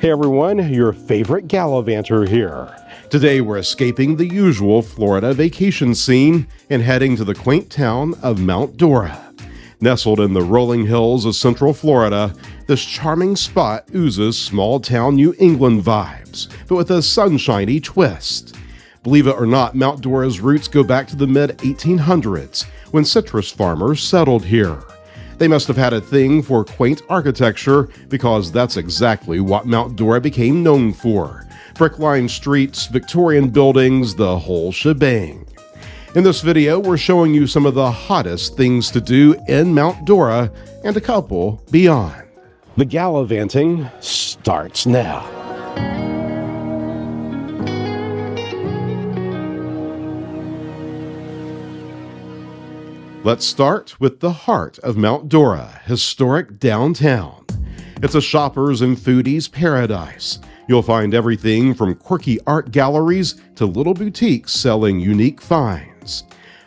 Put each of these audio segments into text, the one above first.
Hey everyone, your favorite Gallivanter here. Today we're escaping the usual Florida vacation scene and heading to the quaint town of Mount Dora. Nestled in the rolling hills of central Florida, this charming spot oozes small-town New England vibes, but with a sunshiny twist. Believe it or not, Mount Dora's roots go back to the mid-1800s, when citrus farmers settled here. They must have had a thing for quaint architecture, because that's exactly what Mount Dora became known for. Brick-lined streets, Victorian buildings, the whole shebang. In this video, we're showing you some of the hottest things to do in Mount Dora and a couple beyond. The gallivanting starts now. Let's start with the heart of Mount Dora, historic downtown. It's a shopper's and foodie's paradise. You'll find everything from quirky art galleries to little boutiques selling unique finds.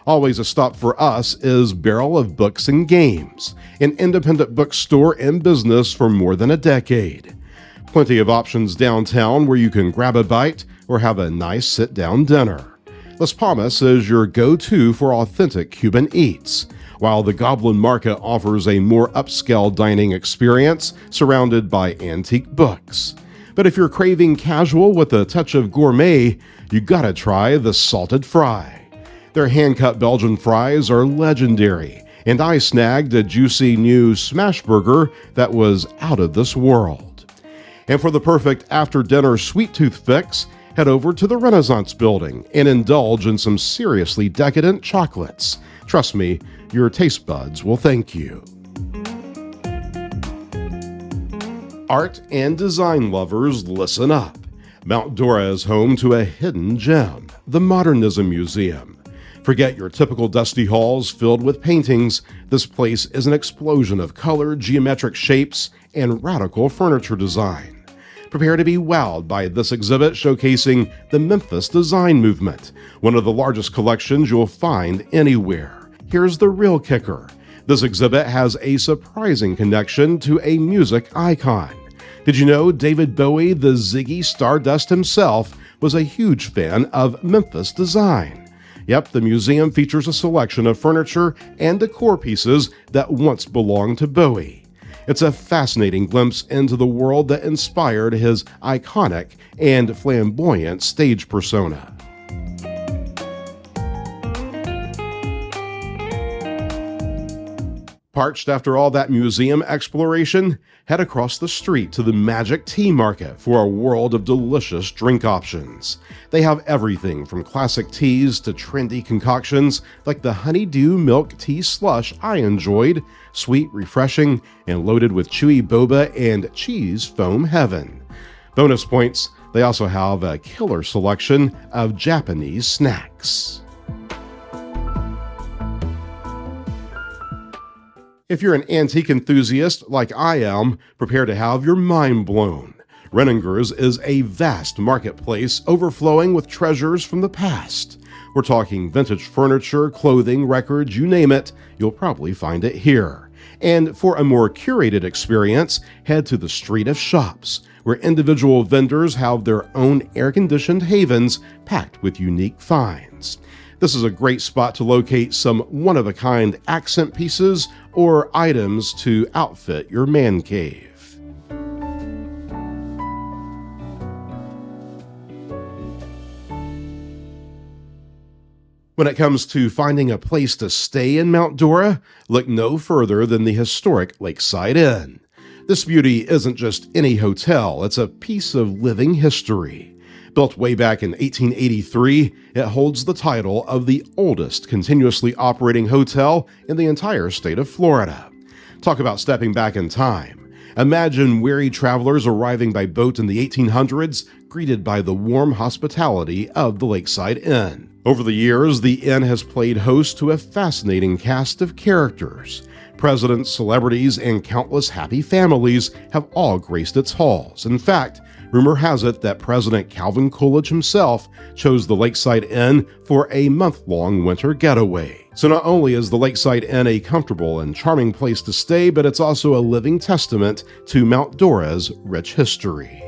Always a stop for us is Barrel of Books and Games, an independent bookstore in business for more than a decade. Plenty of options downtown where you can grab a bite or have a nice sit-down dinner. Las Palmas is your go-to for authentic Cuban eats, while the Goblin Market offers a more upscale dining experience surrounded by antique books. But if you're craving casual with a touch of gourmet, you gotta try the Salted Fry. Their hand-cut Belgian fries are legendary, and I snagged a juicy new smash burger that was out of this world. And for the perfect after-dinner sweet tooth fix, head over to the Renaissance Building and indulge in some seriously decadent chocolates. Trust me, your taste buds will thank you. Art and design lovers, listen up. Mount Dora is home to a hidden gem, the Modernism Museum. Forget your typical dusty halls filled with paintings. This place is an explosion of color, geometric shapes, and radical furniture design. Prepare to be wowed by this exhibit showcasing the Memphis design movement, one of the largest collections you'll find anywhere. Here's the real kicker. This exhibit has a surprising connection to a music icon. Did you know David Bowie, the Ziggy Stardust himself, was a huge fan of Memphis design? Yep, the museum features a selection of furniture and decor pieces that once belonged to Bowie. It's a fascinating glimpse into the world that inspired his iconic and flamboyant stage persona. Parched after all that museum exploration? Head across the street to the Magic Tea Market for a world of delicious drink options. They have everything from classic teas to trendy concoctions like the honeydew milk tea slush I enjoyed, sweet, refreshing, and loaded with chewy boba and cheese foam heaven. Bonus points, they also have a killer selection of Japanese snacks. If you're an antique enthusiast like I am, prepare to have your mind blown. Renninger's is a vast marketplace overflowing with treasures from the past. We're talking vintage furniture, clothing, records, you name it, you'll probably find it here. And for a more curated experience, head to the Street of Shops, where individual vendors have their own air-conditioned havens packed with unique finds. This is a great spot to locate some one-of-a-kind accent pieces or items to outfit your man cave. When it comes to finding a place to stay in Mount Dora, look no further than the historic Lakeside Inn. This beauty isn't just any hotel, it's a piece of living history. Built way back in 1883, it holds the title of the oldest continuously operating hotel in the entire state of Florida. Talk about stepping back in time. Imagine weary travelers arriving by boat in the 1800s, greeted by the warm hospitality of the Lakeside Inn. Over the years, the inn has played host to a fascinating cast of characters. Presidents, celebrities, and countless happy families have all graced its halls. In fact, rumor has it that President Calvin Coolidge himself chose the Lakeside Inn for a month-long winter getaway. So not only is the Lakeside Inn a comfortable and charming place to stay, but it's also a living testament to Mount Dora's rich history.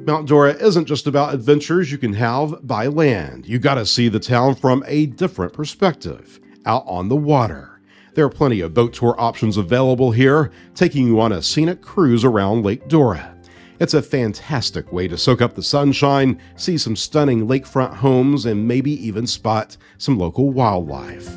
Mount Dora isn't just about adventures you can have by land. You gotta see the town from a different perspective, out on the water. There are plenty of boat tour options available here, taking you on a scenic cruise around Lake Dora. It's a fantastic way to soak up the sunshine, see some stunning lakefront homes, and maybe even spot some local wildlife.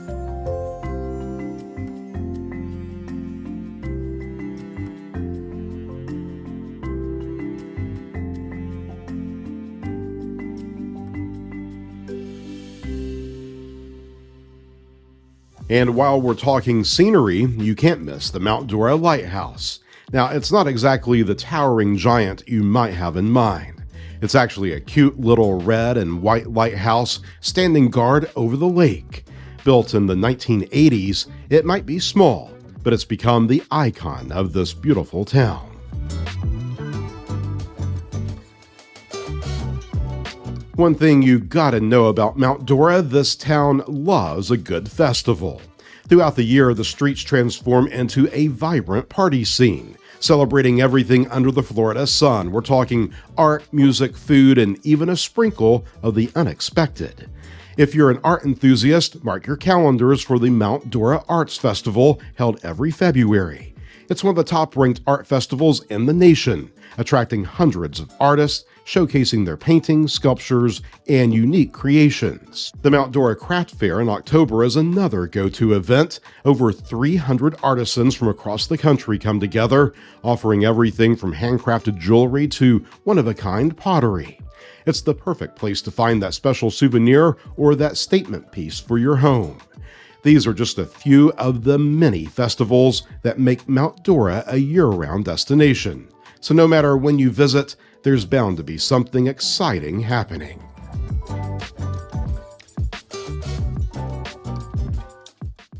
And while we're talking scenery, you can't miss the Mount Dora Lighthouse. Now, it's not exactly the towering giant you might have in mind. It's actually a cute little red and white lighthouse standing guard over the lake. Built in the 1980s, it might be small, but it's become the icon of this beautiful town. One thing you gotta know about Mount Dora, this town loves a good festival. Throughout the year, the streets transform into a vibrant party scene, celebrating everything under the Florida sun. We're talking art, music, food, and even a sprinkle of the unexpected. If you're an art enthusiast, mark your calendars for the Mount Dora Arts Festival, held every February. It's one of the top-ranked art festivals in the nation, attracting hundreds of artists, showcasing their paintings, sculptures, and unique creations. The Mount Dora Craft Fair in October is another go-to event. Over 300 artisans from across the country come together, offering everything from handcrafted jewelry to one-of-a-kind pottery. It's the perfect place to find that special souvenir or that statement piece for your home. These are just a few of the many festivals that make Mount Dora a year-round destination. So no matter when you visit, there's bound to be something exciting happening.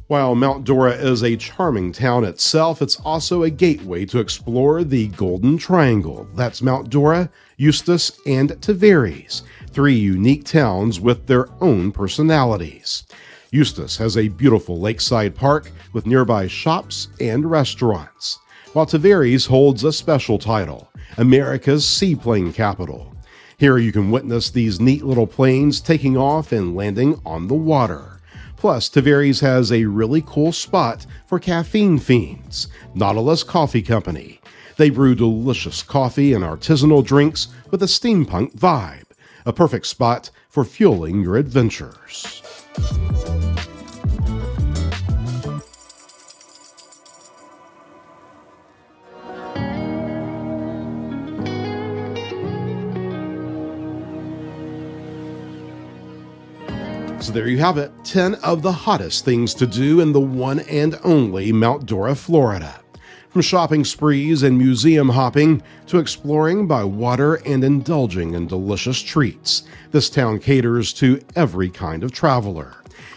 While Mount Dora is a charming town itself, it's also a gateway to explore the Golden Triangle. That's Mount Dora, Eustis, and Tavares, three unique towns with their own personalities. Eustis has a beautiful lakeside park with nearby shops and restaurants, while Tavares holds a special title, America's Seaplane Capital. Here you can witness these neat little planes taking off and landing on the water. Plus, Tavares has a really cool spot for caffeine fiends, Nautilus Coffee Company. They brew delicious coffee and artisanal drinks with a steampunk vibe, a perfect spot for fueling your adventures. So there you have it, 10 of the hottest things to do in the one and only Mount Dora, Florida. From shopping sprees and museum hopping to exploring by water and indulging in delicious treats, this town caters to every kind of traveler.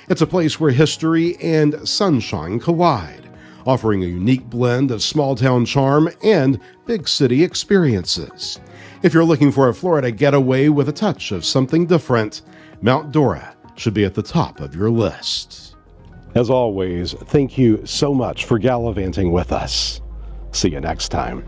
It's a place where history and sunshine collide, offering a unique blend of small-town charm and big city experiences. If you're looking for a Florida getaway with a touch of something different, Mount Dora should be at the top of your list. As always, thank you so much for gallivanting with us. See you next time.